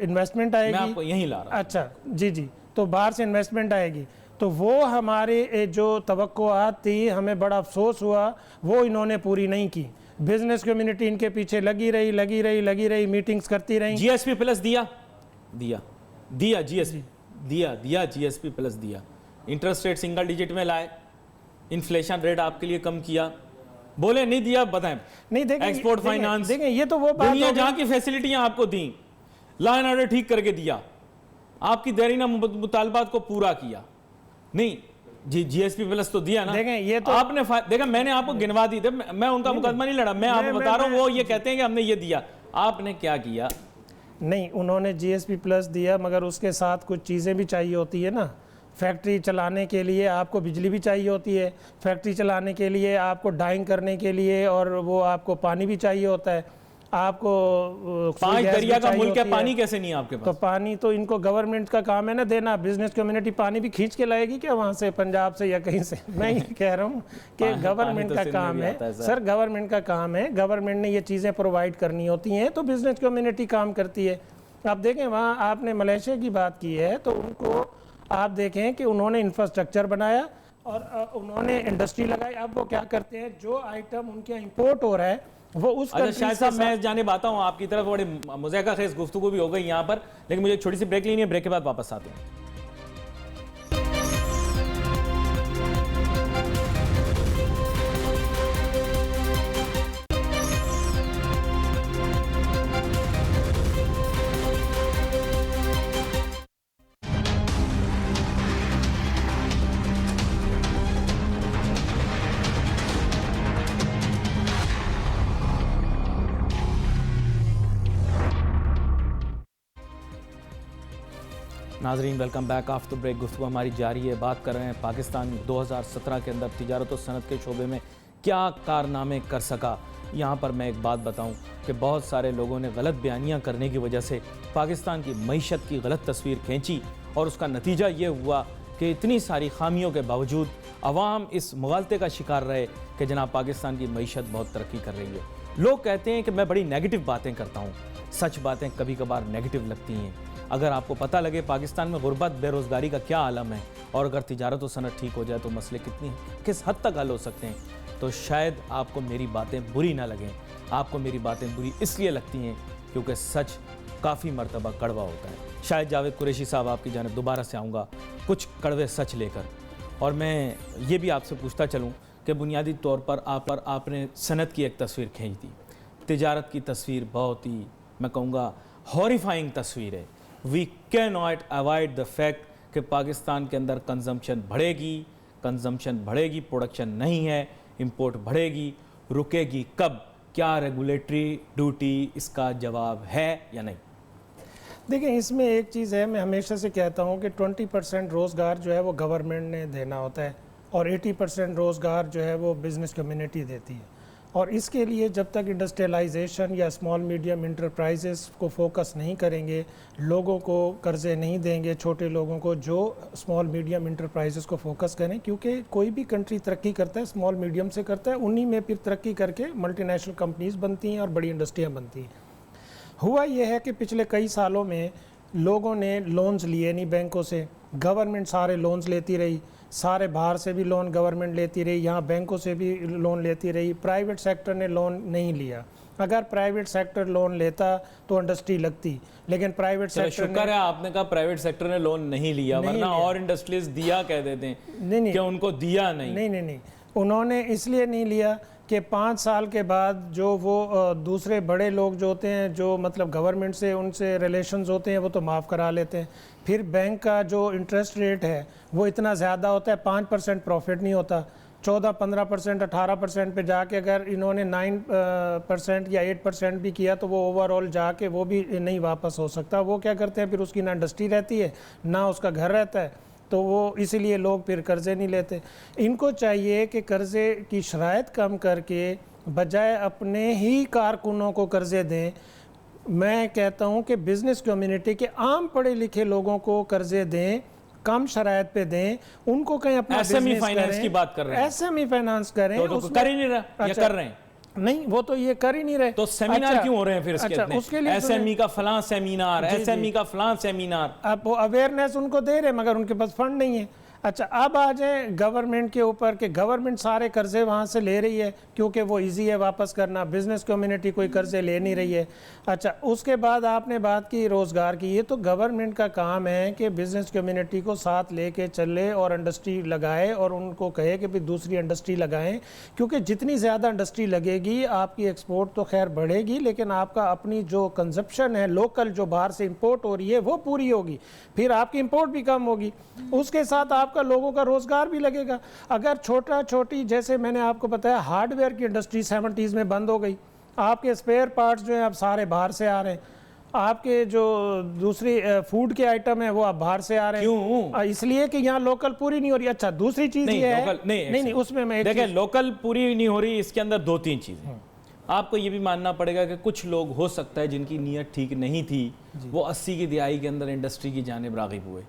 [SPEAKER 2] इन्वेस्टमेंट आएगी।
[SPEAKER 1] मैं आपको यहीं ला रहा।
[SPEAKER 2] अच्छा जी, तो बाहर से इन्वेस्टमेंट आएगी, तो वो हमारे जो तवक्कुआत थी, हमें बड़ा अफसोस हुआ, वो इन्होंने पूरी नहीं की। बिजनेस कम्युनिटी इनके पीछे लगी रही, मीटिंग्स करती रही।
[SPEAKER 1] जीएसपी प्लस दिया जीएसपी दिया जीएसपी प्लस दिया, इंटरेस्ट रेट सिंगल डिजिट में लाए, इन्फ्लेशन रेट आपके लिए कम किया, बोले नहीं दिया, बताएं
[SPEAKER 2] नहीं। देखें
[SPEAKER 1] एक्सपोर्ट फाइनेंस,
[SPEAKER 2] देखें ये तो वो बात
[SPEAKER 1] दुनिया जहां की फैसिलिटियां आपको दी, लॉ एंड ऑर्डर ठीक करके दिया, आपकी देरीना मुतालबात को पूरा किया। नहीं जी, जीएसपी प्लस तो दिया ना।
[SPEAKER 2] देखें ये तो
[SPEAKER 1] आपने देखा, मैंने आपको गिनवा दी थी, मैं उनका मुकदमा नहीं लड़ा, मैं आपको बता रहा हूं, वो ये कहते हैं कि हमने ये दिया, आपने क्या किया?
[SPEAKER 2] नहीं, उन्होंने जीएसपी प्लस दिया, मगर उसके साथ कुछ चीज़ें भी चाहिए होती है ना। फैक्ट्री चलाने के लिए आपको बिजली भी चाहिए होती है, फैक्ट्री चलाने के लिए आपको डाइंग करने के लिए, और वो आपको पानी भी चाहिए होता है, आपको
[SPEAKER 1] 5 दरिया का मुल्क है, पानी कैसे नहीं है आपके पास?
[SPEAKER 2] तो पानी तो इनको गवर्नमेंट का काम है ना देना। बिजनेस कम्युनिटी पानी भी खींच के लाएगी क्या वहाँ से, पंजाब से या कहीं से? मैं ये कह रहा हूँ कि गवर्नमेंट का काम है सर, गवर्नमेंट का काम है, गवर्नमेंट ने ये चीज़ें प्रोवाइड करनी होती हैं, तो बिजनेस कम्युनिटी काम करती है। आप देखें वहाँ आपने मलेशिया की बात की है, तो उनको आप देखें कि उन्होंने इंफ्रास्ट्रक्चर बनाया और उन्होंने इंडस्ट्री लगाई। अब वो क्या करते हैं, जो आइटम उनके यहाँ इंपोर्ट हो रहा है वो उस
[SPEAKER 1] शायद साहब मैं जाने आता हूँ आपकी तरफ, बड़े मुज़ाहिका खेज़ गुफ्तगू भी हो गई यहाँ पर, लेकिन मुझे एक छोटी सी ब्रेक लेनी है, ब्रेक के बाद वापस आते हैं। नाजरीन वेलकम बैक आफ्टर ब्रेक। गुफ्तगू हमारी जारी है, बात कर रहे हैं पाकिस्तान 2017 के अंदर तिजारत और सनत के शोबे में क्या कारनामे कर सका। यहाँ पर मैं एक बात बताऊँ कि बहुत सारे लोगों ने गलत बयानियाँ करने की वजह से पाकिस्तान की मईशत की गलत तस्वीर खींची और उसका नतीजा ये हुआ कि इतनी सारी खामियों के बावजूद अवाम इस मुगालते का शिकार रहे कि जनाब पाकिस्तान की मईशत बहुत तरक्की कर रही है। लोग कहते हैं कि मैं बड़ी नेगेटिव बातें करता हूँ, सच बातें कभी कभार नेगेटिव लगती हैं। अगर आपको पता लगे पाकिस्तान में गुर्बत बेरोज़गारी का क्या आलम है और अगर तिजारत व सनत ठीक हो जाए तो मसले किस हद तक हल हो सकते हैं, तो शायद आपको मेरी बातें बुरी ना लगें। आपको मेरी बातें बुरी इसलिए लगती हैं क्योंकि सच काफ़ी मरतबा कड़वा होता है। शायद जावेद कुरैशी साहब आपकी जानिब दोबारा से आऊँगा कुछ कड़वे सच लेकर, और मैं ये भी आपसे पूछता चलूँ कि बुनियादी तौर पर आपने सनत की एक तस्वीर खींच दी, तिजारत की तस्वीर बहुत ही मैं कहूँगा हॉरिफाइंग तस्वीर है। We can not avoid the fact कि पाकिस्तान के अंदर कंजम्पशन बढ़ेगी, प्रोडक्शन नहीं है, इंपोर्ट बढ़ेगी, रुकेगी कब? क्या रेगुलेटरी ड्यूटी इसका जवाब है या नहीं?
[SPEAKER 2] देखिए इसमें एक चीज़ है, मैं हमेशा से कहता हूँ कि 20% रोज़गार जो है वो गवर्नमेंट ने देना होता है और 80% रोज़गार जो है वो बिज़नेस कम्युनिटी देती है। और इसके लिए जब तक इंडस्ट्रियलाइजेशन या स्मॉल मीडियम इंटरप्राइजेस को फोकस नहीं करेंगे, लोगों को कर्ज़े नहीं देंगे, छोटे लोगों को जो स्मॉल मीडियम इंटरप्राइजेस को फोकस करें, क्योंकि कोई भी कंट्री तरक्की करता है स्मॉल मीडियम से करता है, उन्हीं में फिर तरक्की करके मल्टीनेशनल कंपनीज बनती हैं और बड़ी इंडस्ट्रियाँ बनती हैं। हुआ यह है कि पिछले कई सालों में लोगों ने लोन्स लिए नहीं बैंकों से, गवर्नमेंट सारे लोन्स लेती रही, सारे बाहर से भी लोन गवर्नमेंट लेती रही, यहाँ बैंकों से भी लोन लेती रही, प्राइवेट सेक्टर ने लोन नहीं लिया। अगर प्राइवेट सेक्टर लोन लेता तो इंडस्ट्री लगती, लेकिन प्राइवेट सेक्टर
[SPEAKER 1] शुक्र है आपने कहा प्राइवेट सेक्टर ने लोन नहीं लिया, वरना और इंडस्ट्रीज दिया कह देते हैं।
[SPEAKER 2] नहीं
[SPEAKER 1] क्या उनको दिया नहीं?
[SPEAKER 2] नहीं, उन्होंने इसलिए नहीं लिया कि 5 साल के बाद जो वो दूसरे बड़े लोग जो होते हैं, जो मतलब गवर्नमेंट से उनसे रिलेशंस होते हैं, वो तो माफ़ करा लेते हैं। फिर बैंक का जो इंटरेस्ट रेट है वो इतना ज़्यादा होता है, 5% प्रॉफिट नहीं होता, 14-15%, 18% पे जाके अगर इन्होंने 9% या 8% भी किया तो वो ओवरऑल जाके वो भी नहीं वापस हो सकता। वो क्या करते हैं, फिर उसकी ना इंडस्ट्री रहती है ना उसका घर रहता है, तो वो इसीलिए लोग फिर कर्ज़े नहीं लेते। इनको चाहिए कि कर्ज़े की शराइत कम करके बजाय अपने ही कारकुनों को कर्ज़े दें। मैं कहता हूं कि बिज़नेस कम्युनिटी के आम पढ़े लिखे लोगों को कर्ज़े दें, कम शराइत पे दें, उनको कहीं अपना
[SPEAKER 1] एसएमई फाइनेंस की बात कर रहे हैं,
[SPEAKER 2] एसएमई फाइनेंस करें।
[SPEAKER 1] तो कर ही नहीं रहा या कर रहे हैं?
[SPEAKER 2] नहीं, वो तो ये कर ही नहीं रहे।
[SPEAKER 1] तो सेमिनार क्यों हो रहे हैं फिर इसके?
[SPEAKER 2] उसके लिए
[SPEAKER 1] एसएमई का फलां सेमिनार, एसएमई का फलां सेमिनार,
[SPEAKER 2] अब वो अवेयरनेस उनको दे रहे हैं मगर उनके पास फंड नहीं है। अच्छा, अब आ जाए गवर्नमेंट के ऊपर कि गवर्नमेंट सारे कर्जे वहाँ से ले रही है क्योंकि वो इजी है वापस करना, बिजनेस कम्युनिटी कोई कर्जे ले नहीं रही है। अच्छा, उसके बाद आपने बात की रोज़गार की। ये तो गवर्नमेंट का काम है कि बिजनेस कम्युनिटी को साथ लेके चले और इंडस्ट्री लगाए और उनको कहे कि भी दूसरी इंडस्ट्री लगाएं, क्योंकि जितनी ज़्यादा इंडस्ट्री लगेगी आपकी एक्सपोर्ट तो खैर बढ़ेगी, लेकिन आपका अपनी जो कंजप्शन है लोकल जो बाहर से इम्पोर्ट हो रही है वो पूरी होगी, फिर आपकी इम्पोर्ट भी कम होगी, उसके साथ आपका लोगों का रोजगार भी लगेगा। अगर छोटी जैसे मैंने आपको बताया हार्डवेयर की इंडस्ट्री 70s में बंद हो गई, आपके स्पेयर पार्ट्स जो हैं अब सारे बाहर से आ रहे हैं, आपके जो दूसरी फूड के आइटम है वो अब बाहर से आ रहे हैं।
[SPEAKER 1] क्यों?
[SPEAKER 2] इसलिए कि यहाँ लोकल पूरी नहीं हो रही। अच्छा, दूसरी चीज ये है नहीं, उसमें मैं
[SPEAKER 1] देखिए लोकल पूरी नहीं हो रही, इसके अंदर 2-3 चीजें आपको ये भी मानना पड़ेगा कि कुछ लोग हो सकता है जिनकी नीयत ठीक नहीं थी, वो 80 की दिहाई के अंदर इंडस्ट्री की जानिब राग़िब हुए।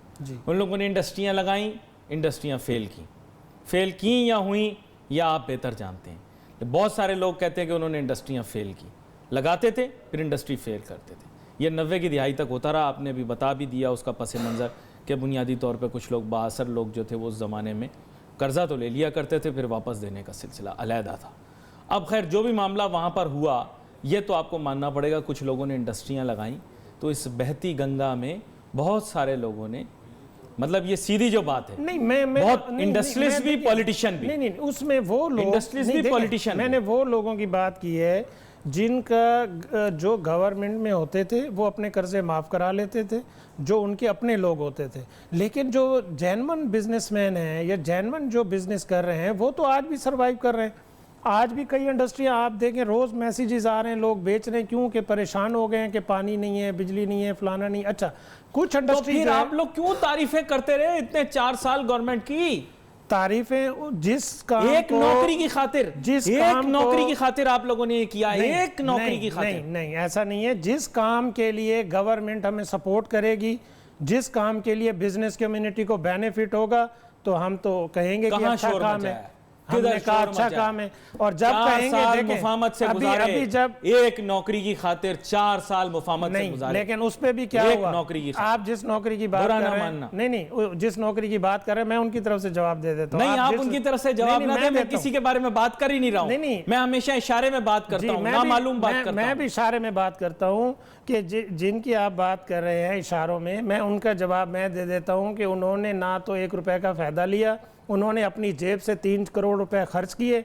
[SPEAKER 1] उन लोगों ने इंडस्ट्रियां लगाई, इंडस्ट्रियां फेल की या हुई या आप बेहतर जानते हैं। तो बहुत सारे लोग कहते हैं कि उन्होंने इंडस्ट्रियां फेल की, लगाते थे फिर इंडस्ट्री फेल करते थे। ये 90 की दिहाई तक होता रहा। आपने भी बता भी दिया उसका पस मंज़र कि बुनियादी तौर पर कुछ लोग बाअसर लोग जो थे वो उस ज़माने में कर्ज़ा तो ले लिया करते थे, फिर वापस देने का सिलसिला अलहदा था। अब खैर जो भी मामला वहाँ पर हुआ, ये तो आपको मानना पड़ेगा कुछ लोगों ने इंडस्ट्रियाँ लगाईं, तो इस बहती गंगा में बहुत सारे लोगों ने, मतलब ये सीधी जो बात है,
[SPEAKER 2] नहीं मैं
[SPEAKER 1] बहुत इंडस्ट्रियलिस्ट भी पॉलिटिशियन भी
[SPEAKER 2] नहीं, उसमें वो लोग
[SPEAKER 1] इंडस्ट्रियलिस्ट भी पॉलिटिशियन,
[SPEAKER 2] मैंने वो लोगों की बात की है जिनका जो गवर्नमेंट में होते थे वो अपने कर्जे माफ़ करा लेते थे, जो उनके अपने लोग होते थे। लेकिन जो जेन्युइन बिजनेसमैन हैं या जेन्युइन जो बिजनेस कर रहे हैं वो तो आज भी सर्वाइव कर रहे हैं। आज भी कई इंडस्ट्रियां आप देखें, रोज़ मैसेजेस आ रहे हैं, लोग बेच रहे हैं, क्यों कि परेशान हो गए हैं कि पानी नहीं है, बिजली नहीं है, फलाना नहीं। अच्छा, कुछ इंडस्ट्री
[SPEAKER 1] तो फिर आप लोग क्यों तारीफें करते रहे इतने 4 साल गवर्नमेंट की?
[SPEAKER 2] तारीफें जिस काम
[SPEAKER 1] एक नौकरी की खातिर,
[SPEAKER 2] जिस
[SPEAKER 1] एक नौकरी की खातिर आप लोगों ने ये किया, एक नौकरी की खातिर।
[SPEAKER 2] नहीं, ऐसा नहीं है। जिस काम के लिए गवर्नमेंट हमें सपोर्ट करेगी, जिस काम के लिए बिजनेस कम्युनिटी को बेनिफिट होगा, तो हम तो कहेंगे कि अच्छा काम है, हमने कहा अच्छा काम है। और जब कहेंगे
[SPEAKER 1] मुफाहमत से गुजारे, अभी जब एक नौकरी की खातिर 4 साल मुफाहमत से गुजारे,
[SPEAKER 2] लेकिन उस पे भी क्या हुआ?
[SPEAKER 1] नौकरी की
[SPEAKER 2] आप जिस नौकरी की बात कर रहे हैं, नहीं, जिस नौकरी की बात कर रहे हैं मैं उनकी तरफ से जवाब दे देता हूं।
[SPEAKER 1] नहीं, आप उनकी तरफ से जवाब ना दें, मैं किसी के बारे में बात कर ही नहीं रहा हूं। नहीं, मैं हमेशा इशारे में बात करता हूं, नामालूम बात करता हूं।
[SPEAKER 2] मैं भी इशारे में बात करता हूं कि जिनकी आप बात कर रहे हैं इशारों में, मैं उनका जवाब मैं दे देता हूं कि उन्होंने ना तो 1 रुपए का फायदा लिया, उन्होंने अपनी जेब से 3 करोड़ रुपए खर्च किए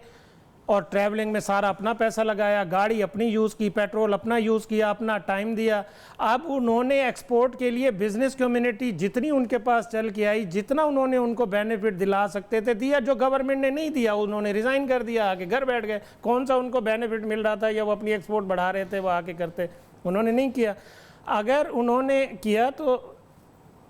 [SPEAKER 2] और ट्रैवलिंग में सारा अपना पैसा लगाया, गाड़ी अपनी यूज़ की, पेट्रोल अपना यूज़ किया, अपना टाइम दिया। अब उन्होंने एक्सपोर्ट के लिए बिजनेस कम्युनिटी जितनी उनके पास चल के आई, जितना उन्होंने उनको बेनिफिट दिला सकते थे दिया, जो गवर्नमेंट ने नहीं दिया उन्होंने रिज़ाइन कर दिया, आके घर बैठ गए। कौन सा उनको बेनिफिट मिल रहा था या वो अपनी एक्सपोर्ट बढ़ा रहे थे वो आके करते? उन्होंने नहीं किया। अगर उन्होंने किया तो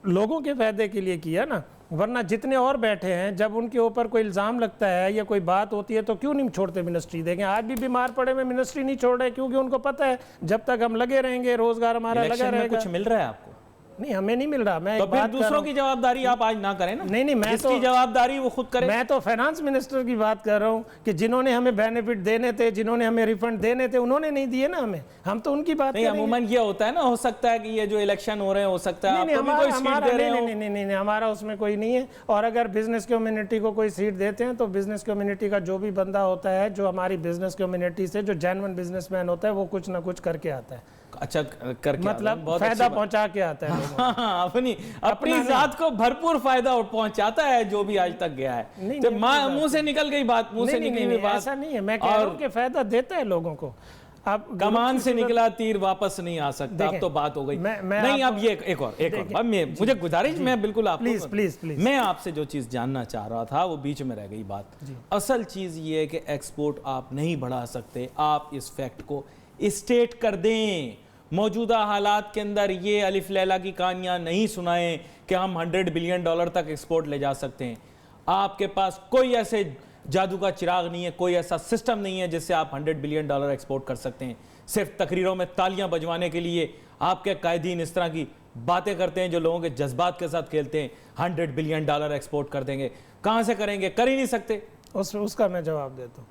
[SPEAKER 2] लोगों के फायदे के लिए किया ना, वरना जितने और बैठे हैं जब उनके ऊपर कोई इल्ज़ाम लगता है या कोई बात होती है तो क्यों नहीं छोड़ते मिनिस्ट्री? देखें आज भी बीमार पड़े में मिनिस्ट्री नहीं छोड़ रहे, क्योंकि उनको पता है जब तक हम लगे रहेंगे रोजगार हमारा लगा रहेगा।
[SPEAKER 1] कुछ मिल रहा है आपको?
[SPEAKER 2] नहीं, हमें नहीं मिल रहा। मैं
[SPEAKER 1] तो
[SPEAKER 2] एक
[SPEAKER 1] फिर
[SPEAKER 2] बात कर रहा
[SPEAKER 1] दूसरों
[SPEAKER 2] हूं।
[SPEAKER 1] की जवाबदारी आप आज ना करें ना।
[SPEAKER 2] नहीं, मैं
[SPEAKER 1] जिसकी जवाबदारी वो खुद करे।
[SPEAKER 2] मैं तो फाइनेंस मिनिस्टर की बात कर रहा हूँ कि जिन्होंने हमें बेनिफिट देने थे, जिन्होंने हमें रिफंड देने थे, उन्होंने नहीं दिए ना हमें। हम तो उनकी बात
[SPEAKER 1] नहीं,
[SPEAKER 2] करेंगे।
[SPEAKER 1] अमूमन ये होता है ना, हो सकता है कि ये जो इलेक्शन हो रहे हैं, हो सकता है
[SPEAKER 2] नहीं,
[SPEAKER 1] आपको भी कोई सीट दे रहे हो।
[SPEAKER 2] नहीं, हमारा उसमें कोई नहीं है। और अगर बिजनेस कम्युनिटी को कोई सीट देते हैं तो बिजनेस कम्युनिटी का जो भी बंदा होता है, जो हमारी बिजनेस कम्युनिटी से जो जेन्युइन बिजनेसमैन होता है, वो कुछ ना कुछ करके आता है।
[SPEAKER 1] अच्छा करके
[SPEAKER 2] मतलब
[SPEAKER 1] बहुत
[SPEAKER 2] फायदा
[SPEAKER 1] अच्छी बात।
[SPEAKER 2] पहुंचा के आता है लोगों को।
[SPEAKER 1] हाँ, अपनी जात को भरपूर फायदा पहुंचाता है जो भी आज तक गया है।
[SPEAKER 2] नहीं,
[SPEAKER 1] तो मुंह से निकल गई बात, मुंह से निकली हुई बात।
[SPEAKER 2] ऐसा नहीं है, मैं कह रहा हूँ कि फायदा देता है लोगों को। अब
[SPEAKER 1] कमान से निकला तीर वापस नहीं आ सकता। अब तो बात हो गई। नहीं, अब ये एक और अब मुझे गुजारिश, मैं बिल्कुल आपको
[SPEAKER 2] प्लीज
[SPEAKER 1] मैं आपसे जो चीज जानना चाह रहा था वो बीच में रह गई बात। असल चीज ये है कि एक्सपोर्ट आप नहीं बढ़ा सकते। आप इस फैक्ट को स्टेट कर दें। मौजूदा हालात के अंदर ये अलिफ लैला की कहानियां नहीं सुनाएं कि हम $100 बिलियन तक एक्सपोर्ट ले जा सकते हैं। आपके पास कोई ऐसे जादू का चिराग नहीं है, कोई ऐसा सिस्टम नहीं है जिससे आप $100 बिलियन एक्सपोर्ट कर सकते हैं। सिर्फ तकरीरों में तालियां बजवाने के लिए आपके कायदीन इस तरह की बातें करते हैं जो लोगों के जज्बात के साथ खेलते हैं। $100 बिलियन एक्सपोर्ट कर देंगे, कहां से करेंगे? कर ही नहीं सकते।
[SPEAKER 2] उसका मैं जवाब देता हूँ।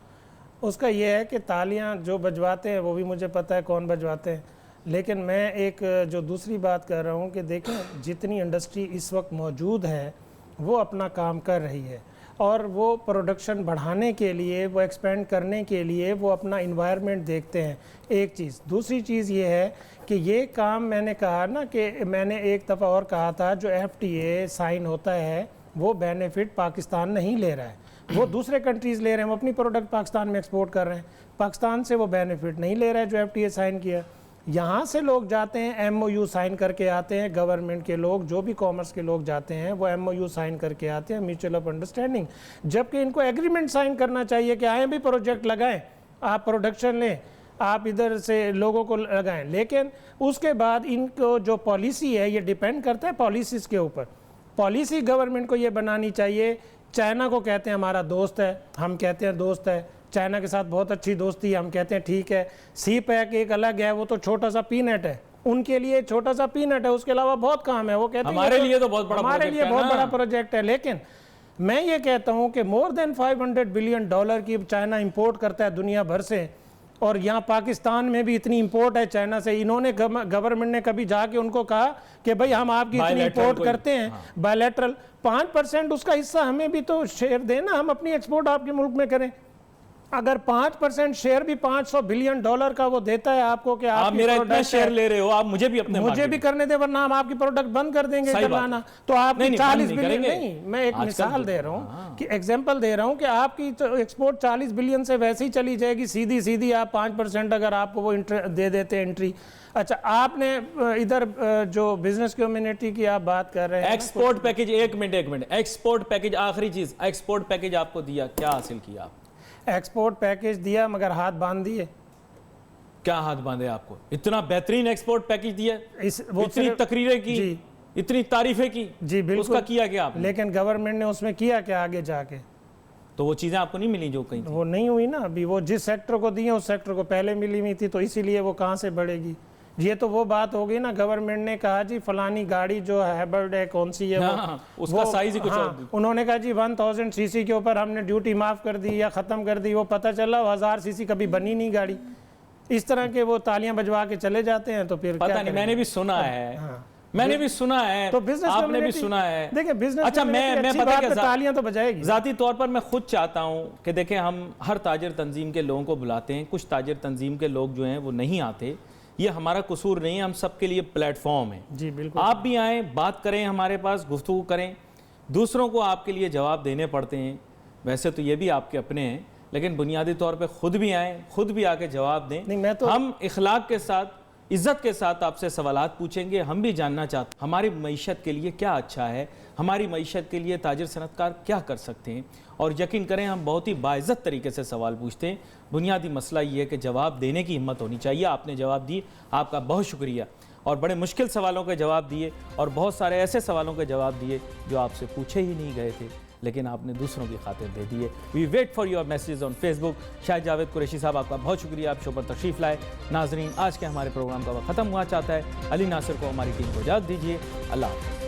[SPEAKER 2] उसका ये है कि तालियां जो बजवाते हैं वो भी मुझे पता है कौन बजवाते हैं, लेकिन मैं एक जो दूसरी बात कर रहा हूँ कि देखें, जितनी इंडस्ट्री इस वक्त मौजूद है वो अपना काम कर रही है और वो प्रोडक्शन बढ़ाने के लिए, वो एक्सपेंड करने के लिए वो अपना इन्वायरमेंट देखते हैं। एक चीज़। दूसरी चीज़ ये है कि ये काम मैंने कहा ना कि मैंने एक दफ़ा और कहा था, जो FTA साइन होता है वो बेनिफिट पाकिस्तान नहीं ले रहा है, वो दूसरे कंट्रीज़ ले रहे हैं। वो अपनी प्रोडक्ट पाकिस्तान में एक्सपोर्ट कर रहे हैं, पाकिस्तान से वो बेनिफिट नहीं ले रहा है जो FTA साइन किया। यहाँ से लोग जाते हैं, MOU साइन करके आते हैं, गवर्नमेंट के लोग, जो भी कॉमर्स के लोग जाते हैं वो MOU साइन करके आते हैं, म्यूचुअल ऑफ अंडरस्टैंडिंग। जबकि इनको एग्रीमेंट साइन करना चाहिए कि आए भी प्रोजेक्ट लगाएं, आप प्रोडक्शन लें, आप इधर से लोगों को लगाएं। लेकिन उसके बाद इनको जो पॉलिसी है, ये डिपेंड करता है पॉलिसीज़ के ऊपर। पॉलिसी गवर्नमेंट को ये बनानी चाहिए। चाइना को कहते हैं हमारा दोस्त है, हम कहते हैं दोस्त है, चाइना के साथ बहुत अच्छी दोस्ती है, हम कहते हैं ठीक है। सी पैक एक अलग है, वो तो छोटा सा पीनट है, उनके लिए छोटा सा पीनट है, उसके अलावा बहुत काम है। वो कहते हैं
[SPEAKER 1] हमारे लिए तो बहुत बड़ा,
[SPEAKER 2] हमारे लिए बहुत बड़ा प्रोजेक्ट है। लेकिन मैं ये कहता हूँ कि मोर देन $500 बिलियन की चाइना इंपोर्ट करता है दुनिया भर से, और यहाँ पाकिस्तान में भी इतनी इंपोर्ट है चाइना से। इन्होंने गवर्नमेंट ने कभी जाके उनको कहा कि भाई हम आपकी इतनी इंपोर्ट करते हैं, बायलैटरल 5% उसका हिस्सा हमें भी तो शेयर देना, हम अपनी एक्सपोर्ट आपके मुल्क में करें। अगर 5% शेयर भी $500 बिलियन का वो देता है आपको कि
[SPEAKER 1] आप मेरा इतना शेयर ले रहे हो, आप मुझे भी अपने
[SPEAKER 2] मुझे भी करने दे, वरना हम आपकी प्रोडक्ट बंद कर देंगे करवाना। तो आप 40 बिलियन नहीं, मैं एक मिसाल दे रहा हूँ कि एग्जांपल दे रहा हूँ कि आपकी तो एक्सपोर्ट 40 बिलियन से वैसे ही चली जाएगी सीधी आप 5% अगर आपको वो दे देते एंट्री। अच्छा, आपने इधर जो बिजनेस कम्युनिटी की आप बात कर रहे हैं,
[SPEAKER 1] एक्सपोर्ट पैकेज, एक मिनट, एक्सपोर्ट पैकेज, आखिरी चीज, एक्सपोर्ट पैकेज आपको दिया, क्या हासिल किया?
[SPEAKER 2] एक्सपोर्ट पैकेज दिया मगर हाथ बांध दिए।
[SPEAKER 1] क्या हाथ बांधे आपको? इतना बेहतरीन एक्सपोर्ट पैकेज दिया, इतनी तकरीरें की, इतनी तारीफें की,
[SPEAKER 2] जी बिल्कुल,
[SPEAKER 1] उसका किया क्या आपने?
[SPEAKER 2] लेकिन गवर्नमेंट ने उसमें किया क्या आगे जाके?
[SPEAKER 1] तो वो चीजें आपको नहीं मिली जो कहीं थी?
[SPEAKER 2] वो नहीं हुई ना। अभी वो जिस सेक्टर को दिए उस सेक्टर को पहले मिली हुई थी, तो इसीलिए वो कहाँ से बढ़ेगी। ये तो वो बात हो गई ना, गवर्नमेंट ने कहा जी फलानी गाड़ी जो हैबर्ड है कौन सी है,
[SPEAKER 1] उसका साइज ही कुछ और।
[SPEAKER 2] उन्होंने कहा जी 1000 सीसी के ऊपर हमने ड्यूटी माफ कर दी या खत्म कर दी। वो पता चला 1000 सीसी कभी बनी नहीं गाड़ी। इस तरह के वो तालियां बजवा के चले जाते हैं। तो फिर
[SPEAKER 1] पता नहीं, मैंने भी सुना है, मैंने भी सुना है,
[SPEAKER 2] तो बिजनेस
[SPEAKER 1] आपने भी सुना है।
[SPEAKER 2] देखिए बिजनेस,
[SPEAKER 1] अच्छा मैं पता क्या,
[SPEAKER 2] तालियां तो बजाएगी।
[SPEAKER 1] जाती तौर पर मैं खुद चाहता हूं कि देखें, हम हर ताजिर तंजीम के लोगों को बुलाते हैं, कुछ ताजिर तंजीम के लोग जो हैं वो नहीं आते। ये हमारा कसूर नहीं है, हम सबके लिए प्लेटफॉर्म है।
[SPEAKER 2] जी बिल्कुल,
[SPEAKER 1] आप भी आएँ, बात करें, हमारे पास गुफ्तगू करें। दूसरों को आपके लिए जवाब देने पड़ते हैं, वैसे तो ये भी आपके अपने हैं, लेकिन बुनियादी तौर पे खुद भी आएँ, खुद भी आके जवाब दें।
[SPEAKER 2] नहीं, मैं तो
[SPEAKER 1] हम इखलाक के साथ, इज़्ज़त के साथ आपसे सवालात पूछेंगे। हम भी जानना चाहते हैं हमारी मईशत के लिए क्या अच्छा है, हमारी मईशत के लिए ताजिर सनतकार क्या कर सकते हैं। और यकीन करें, हम बहुत ही बाइज़्ज़त तरीके से सवाल पूछते हैं। बुनियादी मसला ये है कि जवाब देने की हिम्मत होनी चाहिए। आपने जवाब दिए, आपका बहुत शुक्रिया। और बड़े मुश्किल सवालों के जवाब दिए, और बहुत सारे ऐसे सवालों के जवाब दिए जो आपसे पूछे ही नहीं गए थे। लेकिन आपने दूसरों की खातिर दे दिए। We wait for your message on Facebook. Shahid Javed Qureshi साहब, आपका बहुत शुक्रिया, आप शो पर तशरीफ़ लाए। नाजरीन, आज के हमारे प्रोग्राम का वक्त ख़त्म हुआ चाहता है। अली नासिर को हमारी टीम को इजाज़त दीजिए। अल्लाह हाफ़िज़।